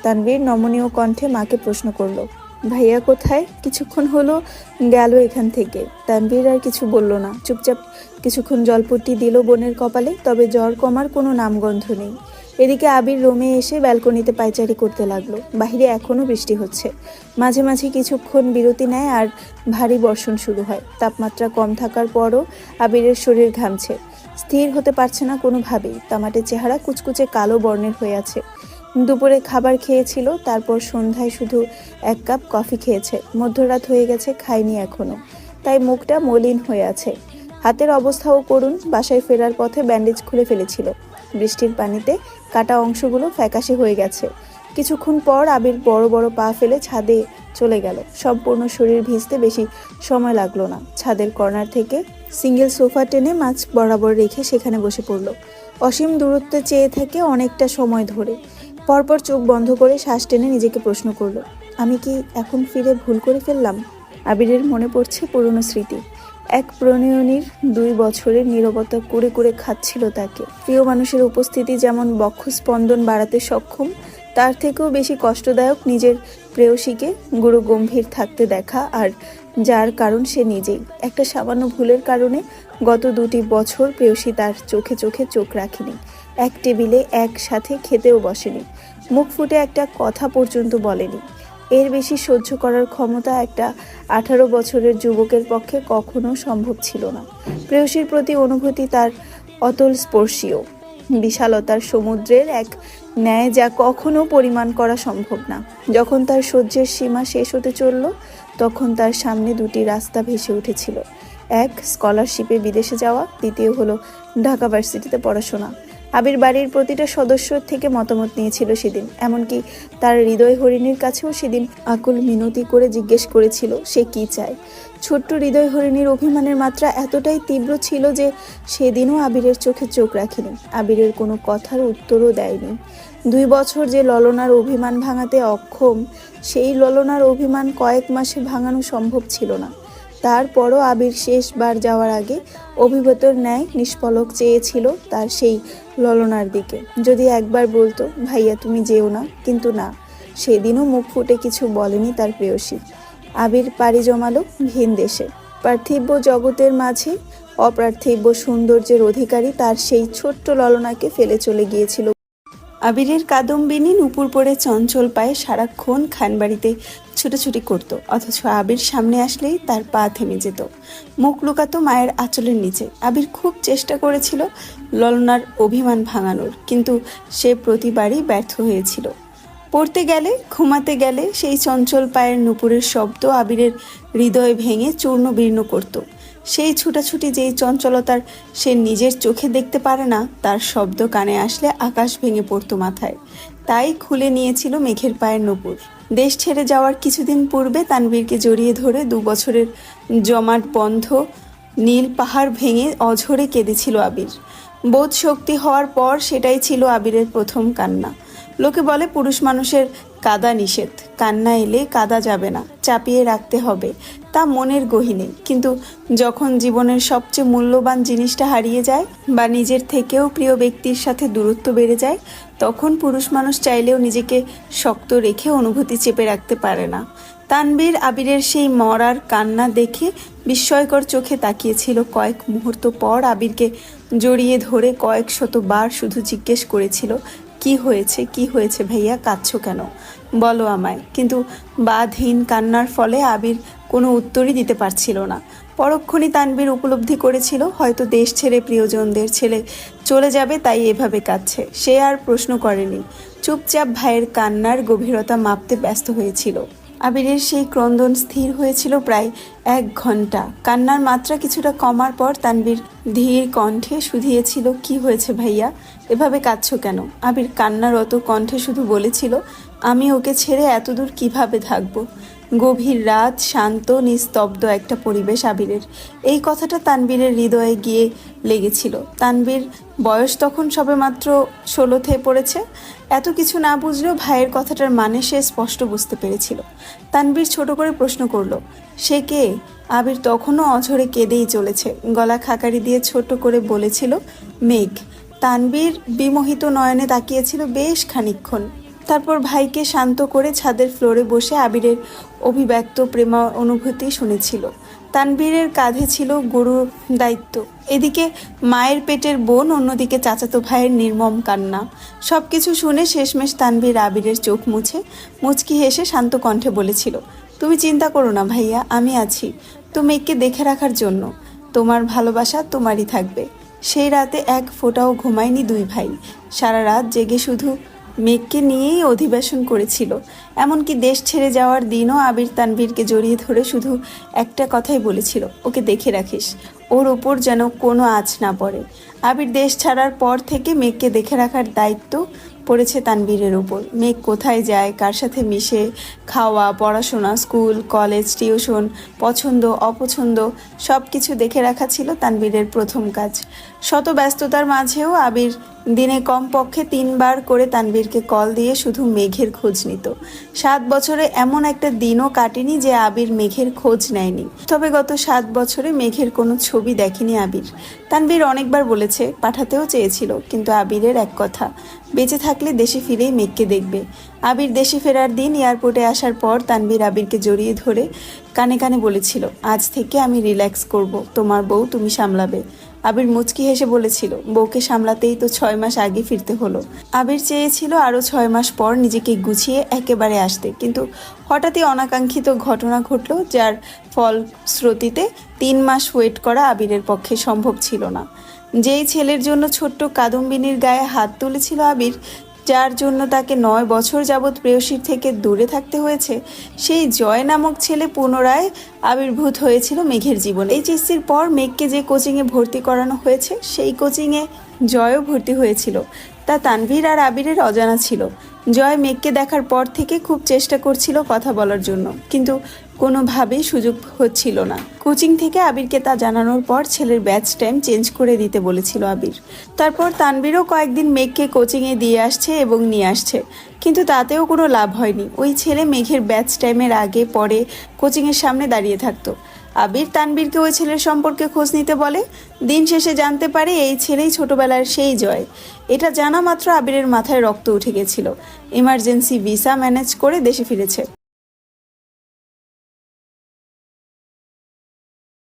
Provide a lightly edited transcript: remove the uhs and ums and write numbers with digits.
তানভীর নমনীয় কণ্ঠে মাকে প্রশ্ন করলো, ভাইয়া কোথায়? কিছুক্ষণ হলো গেল এখান থেকে। তানভীর আর কিছু বলল না, চুপচাপ কিছুক্ষণ জলপট্টি দিল বোনের কপালে, তবে জ্বর কমার কোনো নামগন্ধ নেই। এদিকে আবির রুমে এসে ব্যালকনিতে পায়চারি করতে লাগলো। বাহিরে এখনো বৃষ্টি হচ্ছে, মাঝে মাঝে কিছুক্ষণ বিরতি নেয় আর ভারী বর্ষণ শুরু হয়। তাপমাত্রা কম থাকার পরও আবিরের শরীর ঘামছে, স্থির হতে পারছে না কোনোভাবেই। তামাটের চেহারা কুচকুচে কালো বর্ণের হয়ে আছে। দুপুরে খাবার খেয়েছিল, তারপর সন্ধ্যায় শুধু 1 কাপ কফি খেয়েছে। মধ্যরাত হয়ে গেছে, খায়নি এখনো, তাই মুখটা মলিন হয়ে আছে। হাতের অবস্থাও করুণ। বাসায় ফেরার পথে ব্যান্ডেজ খুলে ফেলেছিল। বৃষ্টির পানিতে কাটা অংশগুলো ফ্যাকাশে হয়ে গেছে। কিছুক্ষণ পর আবির বড় বড় পা ফেলে ছাদে চলে গেল। সম্পূর্ণ শরীর ভিজতে বেশি সময় লাগলো না। ছাদের কর্নার থেকে সিঙ্গেল সোফা টেনে মাঝ বরাবর রেখে সেখানে বসে পড়ল। অসীম দূরত্বে চেয়ে থাকে অনেকটা সময় ধরে। পরপর চোখ বন্ধ করে শ্বাস টেনে নিজেকে প্রশ্ন করলো, আমি কি এখন ফিরে ভুল করে ফেললাম? আবিরের মনে পড়ছে পুরনো স্মৃতি। এক প্রণয়নীর 2 বছরের নীরবতা কুরে কুরে খাচ্ছিল তাকে। প্রিয় মানুষের উপস্থিতি যেমন বক্ষস্পন্দন বাড়াতে সক্ষম, তার থেকেও বেশি কষ্টদায়ক নিজের প্রেয়সীকে গুরু গম্ভীর থাকতে দেখা, আর যার কারণ সে নিজেই। একটা সামান্য ভুলের কারণে গত 2টি বছর প্রেয়সী তার চোখে চোখে চোখ রাখেনি, এক টেবিলে একসাথে খেতেও বসেনি, মুখ ফুটে একটা কথা পর্যন্ত বলেনি। এর বেশি সহ্য করার ক্ষমতা একটা 18 বছরের যুবকের পক্ষে কখনো সম্ভব ছিল না। প্রেয়সীর প্রতি অনুভূতি তার অতল স্পর্শীয়, বিশালতার সমুদ্রের এক ন্যায়, যা কখনো পরিমাণ করা সম্ভব না। যখন তার সহ্যের সীমা শেষ হতে চলল, তখন তার সামনে 2টি রাস্তা ভেসে উঠেছিল। এক, স্কলারশিপে বিদেশে যাওয়া, দ্বিতীয় হলো ঢাকা ভার্সিটিতে পড়াশোনা। আবির বাড়ির প্রতিটা সদস্য থেকে মতামত নিয়েছিল সেদিন, এমনকি তার হৃদয় হরিণীর কাছেও সেদিন আকুল মিনতি করে জিজ্ঞেস করেছিল সে কি চায়। ছোট্ট হৃদয় হরিণীর অভিমানের মাত্রা এতটাই তীব্র ছিল যে সেদিনও আবিরের চোখে চোখ রাখেনি, আবিরের কোনো কথার উত্তরও দেয়নি। 2 বছর যে ললনার অভিমান ভাঙাতে অক্ষম, সেই ললনার অভিমান কয়েক মাসে ভাঙানো সম্ভব ছিল না। তারপরও আবির শেষবার যাওয়ার আগে অভিভূতর ন্যায় নিষ্পলক চেয়েছিল তার সেই ললনার দিকে। যদি একবার বলতো, ভাইয়া তুমি যেও না, কিন্তু না, সেদিনও মুখ ফুটে কিছু বলেনি তার প্রেয়সী। আবির পাড়ি জমালো ভিন দেশে। পার্থিব জগতের মাঝে অপার্থিব সৌন্দর্যের অধিকারী তার সেই ছোট্ট ললনাকে ফেলে চলে গিয়েছিল। আবিরের কাদম্বিনী নুপুর পরে চঞ্চল পায়ে সারাক্ষণ খানবাড়িতে ছুটোছুটি করত, অথচ আবির সামনে আসলেই তার পা থেমে যেত, মুখ লুকাতো মায়ের আঁচলের নিচে। আবির খুব চেষ্টা করেছিল ললনার অভিমান ভাঙানোর, কিন্তু সে প্রতিবারই ব্যর্থ হয়েছিল। পড়তে গেলে, ঘুমাতে গেলে সেই চঞ্চল পায়ের নুপুরের শব্দ আবিরের হৃদয় ভেঙে চূর্ণ বির্ণ করত। সেই ছুটাছুটি যেই চঞ্চলতার সে নিজের চোখে দেখতে পারে না, তার শব্দ কানে আসলে আকাশ ভেঙে পড়তো মাথায়। তাই খুলে নিয়েছিল মেঘের পায়ের নুপুর। দেশ ছেড়ে যাওয়ার কিছুদিন পূর্বে তানভীরকে জড়িয়ে ধরে 2 বছরের জমাট বন্ধ নীল পাহাড় ভেঙে অঝরে কেঁদেছিল আবির। বোধ শক্তি হওয়ার পর সেটাই ছিল আবিরের প্রথম কান্না। লোকে বলে পুরুষ মানুষের কাঁদা নিষেধ, কান্না এলে কাঁদা যাবে না, চাপিয়ে রাখতে হবে, তা মনের গহীনে। কিন্তু যখন জীবনের সবচেয়ে মূল্যবান জিনিসটা হারিয়ে যায় বা নিজের থেকেও প্রিয় ব্যক্তির সাথে দূরত্ব বেড়ে যায়, তখন পুরুষ মানুষ চাইলেও নিজেকে শক্ত রেখে অনুভূতি চেপে রাখতে পারে না। তানভীর আবিরের সেই মরার কান্না দেখে বিস্ময়কর চোখে তাকিয়েছিল। কয়েক মুহূর্ত পর আবিরকে জড়িয়ে ধরে কয়েক শতবার শুধু জিজ্ঞেস করেছিল, কি হয়েছে, কি হয়েছে ভাইয়া, কাঁদছো কেন, বলো আমায়। কিন্তু বাঁধহীন কান্নার ফলে আবির কোনো উত্তরই দিতে পারছিল না। পরক্ষণই তানভীর উপলব্ধি করেছিল হয়তো দেশ ছেড়ে প্রিয়জনদের ছেড়ে চলে যাবে, তাই এভাবে কাঁদছে। সে আর প্রশ্ন করেনি, চুপচাপ ভাইয়ের কান্নার গভীরতা মাপতে ব্যস্ত হয়েছিল। আবিরের সেই ক্রন্দন স্থির হয়েছিল প্রায় 1 ঘন্টা। কান্নার মাত্রা কিছুটা কমার পর তানভীর ধীর কণ্ঠে শুধিয়েছিল, কি হয়েছে ভাইয়া, এভাবে কাঁদছো কেন? আবির কান্নারত কণ্ঠে শুধু বলেছিল, আমি ওকে ছেড়ে এতদূর কিভাবে থাকবো। গভীর রাত, শান্ত নিস্তব্ধ একটা পরিবেশ আবিরের। এই কথাটা তানভীরের হৃদয়ে গিয়ে লেগেছিল। তানভীর বয়স তখন সবেমাত্র 16 পড়েছে। এত কিছু না বুঝলেও ভাইয়ের কথাটার মানে সে স্পষ্ট বুঝতে পেরেছিল। তানভীর ছোট করে প্রশ্ন করলো, সে কে? আবির তখনও অঝরে কেঁদেই চলেছে। গলা খাকারি দিয়ে ছোট করে বলেছিল, মেঘ। তানভীর বিমোহিত নয়নে তাকিয়েছিল বেশ খানিকক্ষণ। তারপর ভাইকে শান্ত করে ছাদের ফ্লোরে বসে আবিরের অভিব্যক্ত প্রেমা অনুভূতি শুনেছিল। তানভীরের কাঁধে ছিল গুরুর দায়িত্ব। এদিকে মায়ের পেটের বোন, অন্যদিকে চাচাতো ভাইয়ের নির্মম কান্না। সবকিছু শুনে শেষমেশ তানভীর আবিরের চোখ মুছে মুচকি হেসে শান্ত কণ্ঠে বলেছিল, তুমি চিন্তা করো না ভাইয়া, আমি আছি তো মেয়েকে দেখে রাখার জন্য। তোমার ভালোবাসা তোমারই থাকবে। সেই রাতে এক ফোঁটাও ঘুমায়নি দুই ভাই। সারা রাত জেগে শুধু মেঘকে নিয়েই অধিবেশন করেছিল। এমনকি দেশ ছেড়ে যাওয়ার দিনও আবির তানভীরকে জড়িয়ে ধরে শুধু একটা কথাই বলেছিল, ওকে দেখে রাখিস, ওর ওপর যেন কোনো আঁচ না পড়ে। আবির দেশ ছাড়ার পর থেকে মেঘকে দেখে রাখার দায়িত্ব পড়েছে তানভীরের উপর। মেঘ কোথায় যায়, কার সাথে মিশে, খাওয়া, পড়াশোনা, স্কুল, কলেজ, টিউশন, পছন্দ অপছন্দ সব কিছু দেখে রাখা ছিল তানভীরের প্রথম কাজ। শত ব্যস্ততার মাঝেও আবির দিনে কমপক্ষে 3 বার করে তানভীরকে কল দিয়ে শুধু মেঘের খোঁজ নিত। 7 বছরে এমন একটা দিনও কাটেনি যে আবির মেঘের খোঁজ নেয়নি। তবে গত 7 বছরে মেঘের কোনো ছবি দেখেনি আবির। তানভীর অনেকবার বলেছে, পাঠাতেও চেয়েছিল, কিন্তু আবিরের এক কথা, বেঁচে থাকলে দেশে ফিরেই মেঘকে দেখবে। আবির দেশে ফেরার দিন এয়ারপোর্টে আসার পর তানভীর আবিরকে জড়িয়ে ধরে কানে কানে বলেছিল, আজ থেকে আমি রিল্যাক্স করব, তোমার বউ তুমি সামলাবে। আবির মুচকি হেসে বলেছিল, বউকে সামলাতেই তো 6 মাস আগে ফিরতে হলো। আবির চেয়েছিল আরও 6 মাস পর নিজেকে গুছিয়ে একেবারে আসতে, কিন্তু হঠাৎই অনাকাঙ্ক্ষিত ঘটনা ঘটল, যার ফলশ্রুতিতে 3 মাস ওয়েট করা আবিরের পক্ষে সম্ভব ছিল না। যেই ছেলের জন্য ছোট্ট কাদম্বিনীর গায়ে হাত তুলেছিল আবির, যার জন্য তাকে 9 বছর যাবৎ প্রেয়সীর থেকে দূরে থাকতে হয়েছে, সেই জয় নামক ছেলে পুনরায় আবির্ভূত হয়েছিল মেঘের জীবনে। এইচএসসির পর মেঘকে যে কোচিংয়ে ভর্তি করানো হয়েছে, সেই কোচিংয়ে জয়ও ভর্তি হয়েছিল। তা তানভীর আর আবিরের অজানা ছিল। জয় মেঘকে দেখার পর থেকে খুব চেষ্টা করছিল কথা বলার জন্য, কিন্তু কোনোভাবেই সুযোগ হচ্ছিল না। কোচিং থেকে আবিরকে তা জানানোর পর ছেলের ব্যাচ টাইম চেঞ্জ করে দিতে বলেছিল আবির। তারপর তানভীরও কয়েকদিন মেঘকে কোচিংয়ে দিয়ে আসছে এবং নিয়ে আসছে, কিন্তু তাতেও কোনো লাভ হয়নি। ওই ছেলে মেঘের ব্যাচ টাইমের আগে পরে কোচিংয়ের সামনে দাঁড়িয়ে থাকতো। আবির তানভীরকে ওই ছেলের সম্পর্কে খোঁজ নিতে বলে। দিন শেষে জানতে পারে এই ছেলেই ছোটবেলার সেই জয়। এটা জানা মাত্র আবিরের মাথায় রক্ত উঠে গেছিল। ইমার্জেন্সি ভিসা ম্যানেজ করে দেশে ফিরেছে।